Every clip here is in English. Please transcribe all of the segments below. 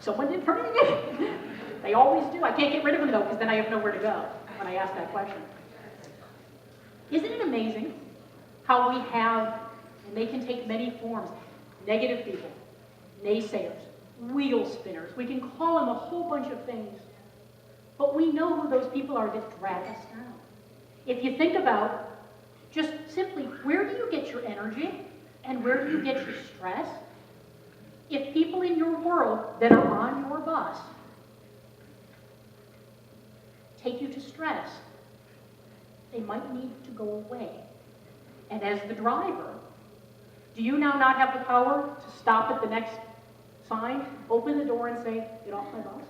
Someone did for me. They always do. I can't get rid of them though, because then I have nowhere to go when I ask that question. Isn't it amazing how we have, and they can take many forms, negative people, naysayers, wheel spinners. We can call them a whole bunch of things. But we know who those people are that drag us down. If you think about just simply, where do you get your energy and where do you get your stress? If people in your world that are on your bus take you to stress, they might need to go away. And as the driver, do you now not have the power to stop at the next sign, open the door and say, get off my bus?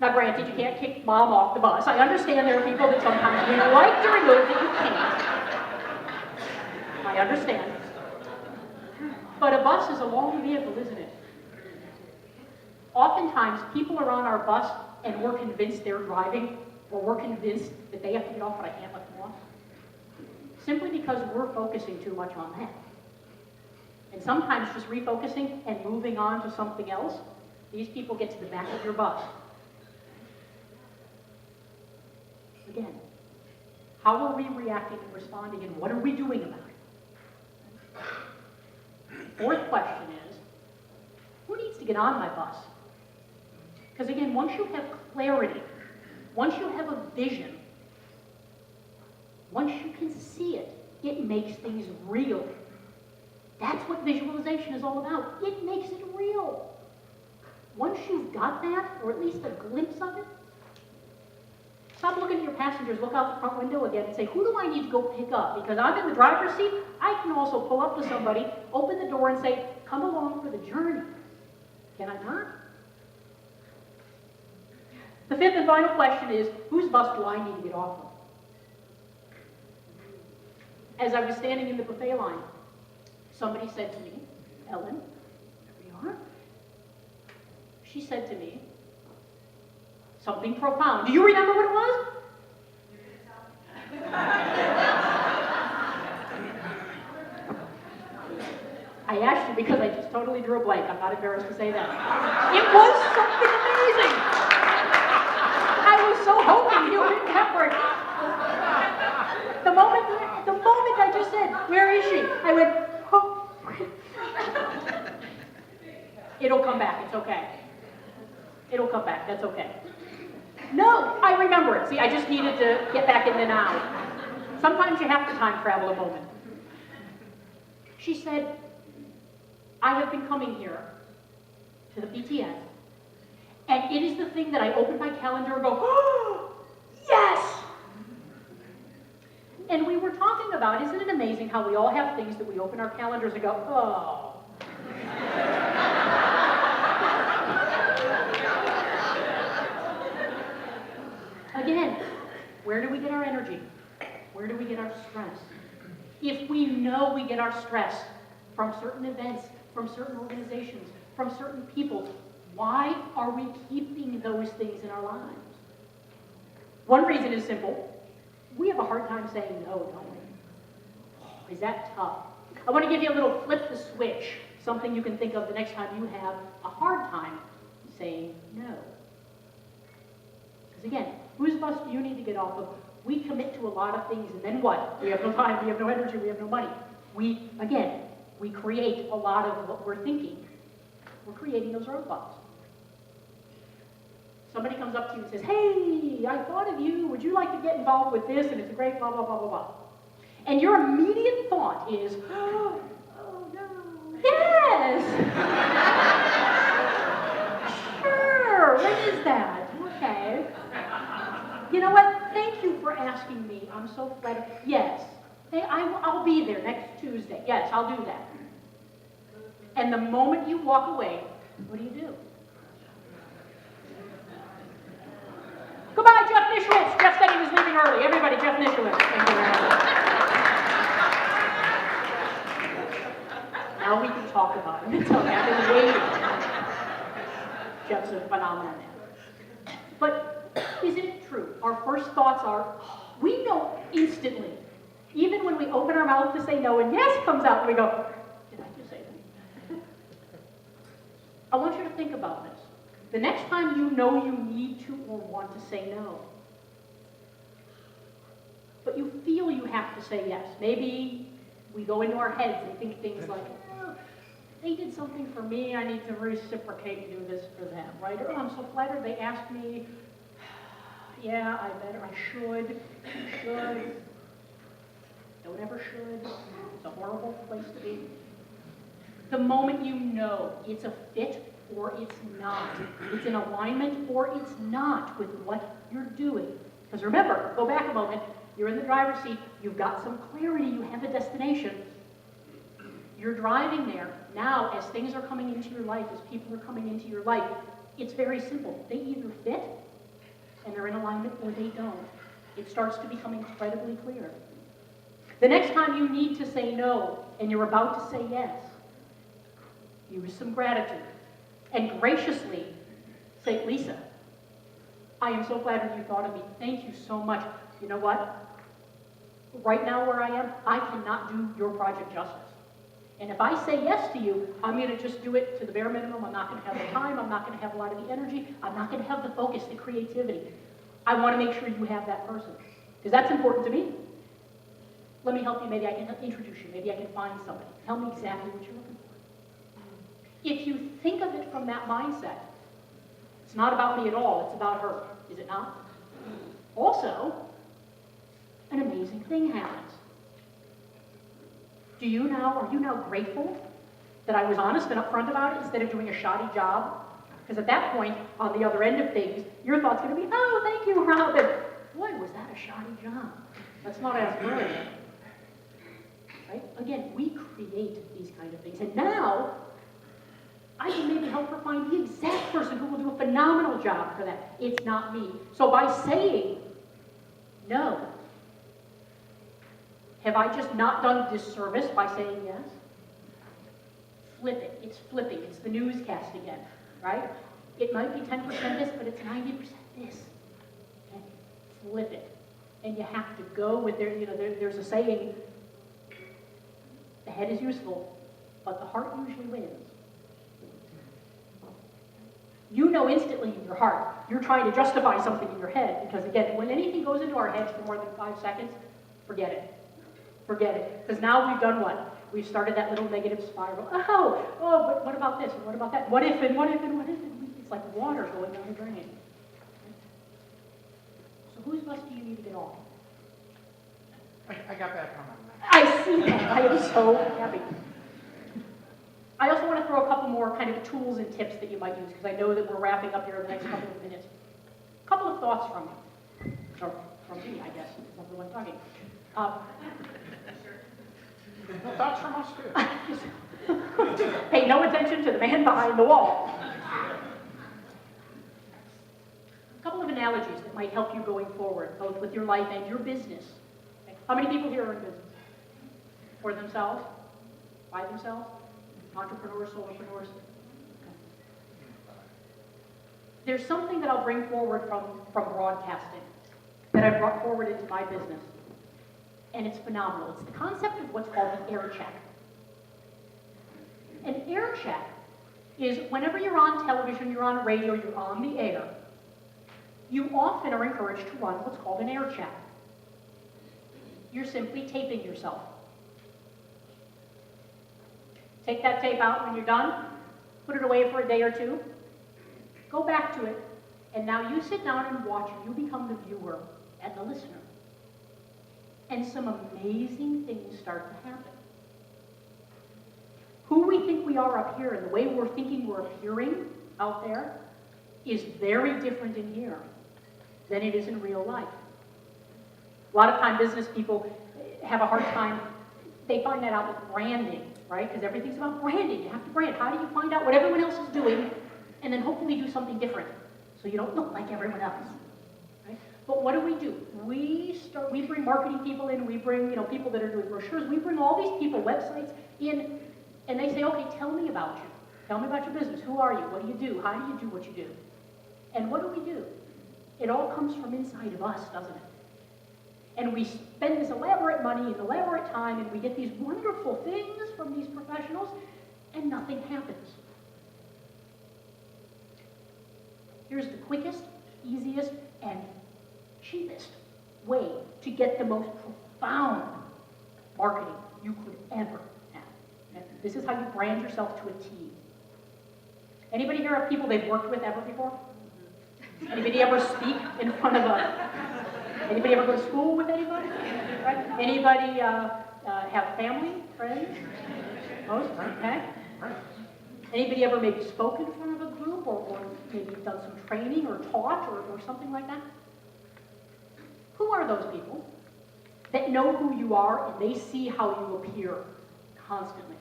Now granted, you can't kick mom off the bus. I understand there are people that sometimes we like to remove that you can't. I understand. But a bus is a long vehicle, isn't it? Oftentimes, people are on our bus and we're convinced they're driving, or we're convinced that they have to get off, but I can't let them off. Simply because we're focusing too much on that. And sometimes just refocusing and moving on to something else, these people get to the back of your bus. Again, how are we reacting and responding, and what are we doing about it? Fourth question is, who needs to get on my bus? Because again, once you have clarity, once you have a vision, once you can see it, it makes things real. That's what visualization is all about. It makes it real. Once you've got that, or at least a glimpse of it, stop looking at your passengers, look out the front window again and say, who do I need to go pick up? Because I'm in the driver's seat, I can also pull up to somebody, open the door and say, come along for the journey. Can I not? The fifth and final question is, whose bus do I need to get off of? As I was standing in the buffet line, somebody said to me, Ellen, there we are. She said to me, something profound. Do you remember what it was? I asked you because I just totally drew a blank. I'm not embarrassed to say that. It was something amazing. I was so hoping you remembered. The moment I just said, where is she? I went, oh. It'll come back. It's okay. It'll come back. That's okay. No, I remember it. See, I just needed to get back in the now. Sometimes you have to time travel a moment. She said, I have been coming here to the PTN, and it is the thing that I open my calendar and go, oh, yes! And we were talking about, isn't it amazing how we all have things that we open our calendars and go, oh. Again, where do we get our energy? Where do we get our stress? If we know we get our stress from certain events, from certain organizations, from certain people, why are we keeping those things in our lives? One reason is simple. We have a hard time saying no, don't we? Oh, is that tough? I want to give you a little flip the switch, something you can think of the next time you have a hard time saying no. Because again, whose bus do you need to get off of? We commit to a lot of things, and then what? We have no time, we have no energy, we have no money. We create a lot of what we're thinking. We're creating those roadblocks. Somebody comes up to you and says, hey, I thought of you, would you like to get involved with this? And it's a great blah, blah, blah, blah, blah. And your immediate thought is, oh no, yes! Sure, when is that? Okay. You know what? Thank you for asking me. I'm so flattered. Yes. Hey, I'll be there next Tuesday. Yes, I'll do that. And the moment you walk away, what do? Goodbye, Jeff Nischwitz. Jeff said he was leaving early. Everybody, Jeff Nischwitz. Thank you very much. Now we can talk about him. It's okay. I've been waiting. Jeff's a phenomenal man. But isn't it true? Our first thoughts are, we know instantly. Even when we open our mouth to say no and yes comes out, and we go, did I just say that? I want you to think about this. The next time you know you need to or want to say no, but you feel you have to say yes. Maybe we go into our heads and think things like, oh, they did something for me, I need to reciprocate and do this for them, right? Oh, I'm so flattered they asked me. Yeah, I should. Don't ever should. It's a horrible place to be. The moment you know it's a fit or it's not, it's in alignment or it's not with what you're doing. Because remember, go back a moment, you're in the driver's seat, you've got some clarity, you have a destination. You're driving there. Now, as things are coming into your life, as people are coming into your life, it's very simple. They either fit and they're in alignment or they don't. It starts to become incredibly clear. The next time you need to say no and you're about to say yes, use some gratitude and graciously say, Lisa, I am so flattered you thought of me. Thank you so much. You know what? Right now where I am, I cannot do your project justice. And if I say yes to you, I'm going to just do it to the bare minimum. I'm not going to have the time. I'm not going to have a lot of the energy. I'm not going to have the focus, the creativity. I want to make sure you have that person. Because that's important to me. Let me help you. Maybe I can introduce you. Maybe I can find somebody. Tell me exactly what you're looking for. If you think of it from that mindset, it's not about me at all. It's about her. Is it not? Also, an amazing thing happens. Are you now grateful that I was honest and upfront about it instead of doing a shoddy job? Because at that point, on the other end of things, your thought's going to be, oh, thank you, Robin. Boy, was that a shoddy job. That's not as brilliant. Right? Again, we create these kind of things. And now, I can maybe help her find the exact person who will do a phenomenal job for that. It's not me. So by saying no, have I just not done disservice by saying yes? Flip it. It's flipping. It's the newscast again, right? It might be 10% this, but it's 90% this. Okay? Flip it. And you have to go with there's a saying, the head is useful, but the heart usually wins. You know instantly in your heart, you're trying to justify something in your head, because again, when anything goes into our heads for more than 5 seconds, forget it. Forget it. Because now we've done what? We've started that little negative spiral. Oh, but what about this? And what about that? What if and what if and what if? It's like water going down the drain. So whose bus do you need to get on? I got back on my I see that. I am so happy. I also want to throw a couple more kind of tools and tips that you might use, because I know that we're wrapping up here in the next couple of minutes. A couple of thoughts from me. Or from me, I guess, because I'm the one talking. No, thoughts from us too. Pay no attention to the man behind the wall. A couple of analogies that might help you going forward, both with your life and your business. Okay. How many people here are in business? For themselves? By themselves? Entrepreneurs, solopreneurs? Okay. There's something that I'll bring forward from broadcasting that I brought forward into my business. And it's phenomenal. It's the concept of what's called the air check. An air check is whenever you're on television, you're on radio, you're on the air, you often are encouraged to run what's called an air check. You're simply taping yourself. Take that tape out when you're done, put it away for a day or two, go back to it, and now you sit down and watch it. You become the viewer and the listener. And some amazing things start to happen. Who we think we are up here and the way we're thinking we're appearing out there is very different in here than it is in real life. A lot of time business people have a hard time, they find that out with branding, right? Because everything's about branding. You have to brand. How do you find out what everyone else is doing and then hopefully do something different so you don't look like everyone else? But what do? We bring marketing people in, we bring people that are doing brochures, we bring all these people, websites in, and they say, okay, tell me about you. Tell me about your business. Who are you? What do you do? How do you do what you do? And what do? It all comes from inside of us, doesn't it? And we spend this elaborate money and elaborate time, and we get these wonderful things from these professionals, and nothing happens. Here's the quickest, easiest, and cheapest way to get the most profound marketing you could ever have. Okay? This is how you brand yourself to a T. Anybody here have people they've worked with ever before? Anybody ever speak in front of anybody ever go to school with anybody? Right? Anybody have family, friends? Most, okay. Anybody ever maybe spoken in front of a group or maybe done some training or taught or something like that? Who are those people that know who you are and they see how you appear constantly?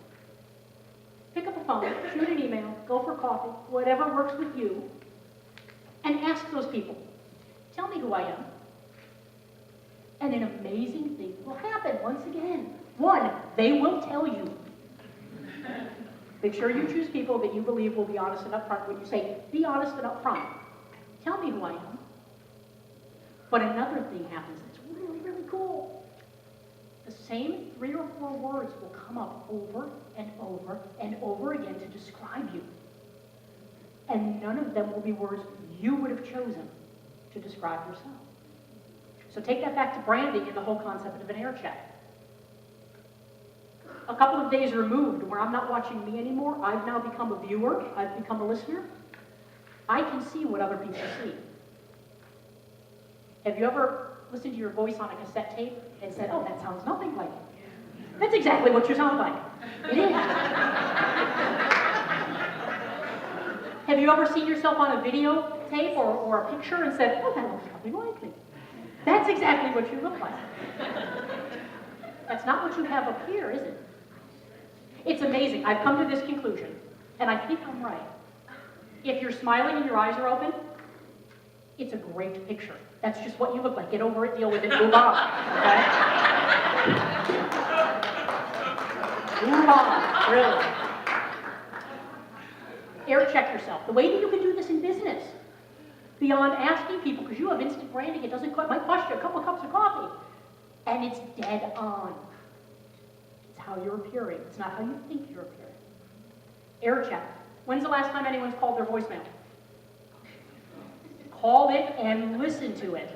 Pick up a phone, shoot an email, go for coffee, whatever works with you, and ask those people, tell me who I am. And an amazing thing will happen once again. One, they will tell you. Make sure you choose people that you believe will be honest and upfront when you say, be honest and upfront. Tell me who I am. But another thing happens that's really, really cool. The same 3 or 4 words will come up over and over and over again to describe you. And none of them will be words you would have chosen to describe yourself. So take that back to branding and the whole concept of an air check. A couple of days removed, where I'm not watching me anymore, I've now become a viewer, I've become a listener. I can see what other people see. Have you ever listened to your voice on a cassette tape and said, oh, that sounds nothing like it? That's exactly what you sound like. It is. Have you ever seen yourself on a video tape or a picture and said, oh, that looks nothing like me? That's exactly what you look like. That's not what you have up here, is it? It's amazing. I've come to this conclusion, and I think I'm right. If you're smiling and your eyes are open, it's a great picture. That's just what you look like. Get over it, deal with it, move on. Okay? Move on, really. Air check yourself. The way that you can do this in business, beyond asking people, because you have instant branding, it might cost you a couple of cups of coffee, and it's dead on. It's how you're appearing. It's not how you think you're appearing. Air check. When's the last time anyone's called their voicemail? Call it and listen to it.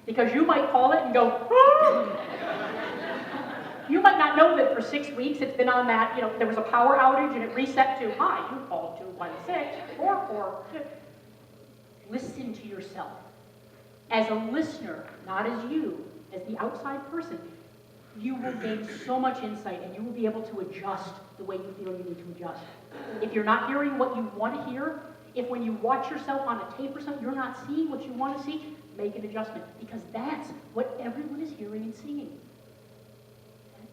Because you might call it and go, you might not know that for 6 weeks it's been on that, there was a power outage and it reset to, hi, you called 216-446. Listen to yourself. As a listener, not as you, as the outside person, you will gain so much insight and you will be able to adjust the way you feel you need to adjust. If you're not hearing what you want to hear, if when you watch yourself on a tape or something, you're not seeing what you want to see, make an adjustment, because that's what everyone is hearing and seeing. Okay?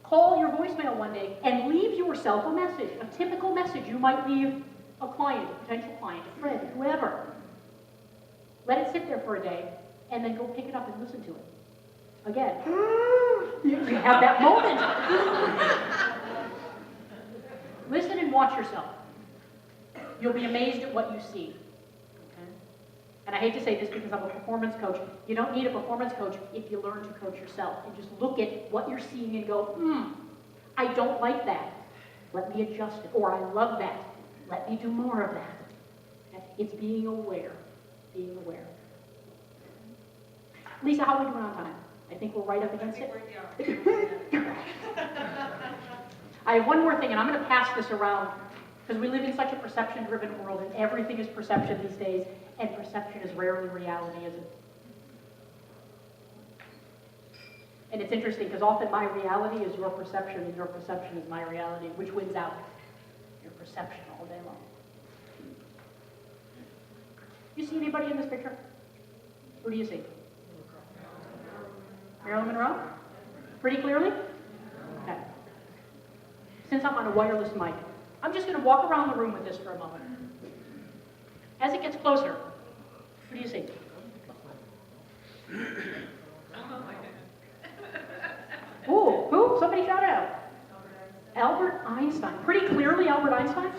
Call your voicemail one day and leave yourself a message, a typical message you might leave a client, a potential client, a friend, whoever. Let it sit there for a day, and then go pick it up and listen to it. Again, you have that moment. Listen and watch yourself. You'll be amazed at what you see. Okay? And I hate to say this because I'm a performance coach. You don't need a performance coach if you learn to coach yourself. And just look at what you're seeing and go, I don't like that. Let me adjust it. Or I love that. Let me do more of that. Okay? It's being aware. Being aware. Lisa, how are we doing on time? I think we're right up against it. I have one more thing, and I'm going to pass this around, because we live in such a perception-driven world, and everything is perception these days, and perception is rarely reality, is it? And it's interesting, because often my reality is your perception, and your perception is my reality. Which wins out? Your perception all day long. You see anybody in this picture? Who do you see? Marilyn Monroe? Pretty clearly? Okay. Since I'm on a wireless mic, I'm just going to walk around the room with this for a moment. As it gets closer, who do you see? Ooh, who? Somebody shout out. Albert Einstein. Pretty clearly Albert Einstein?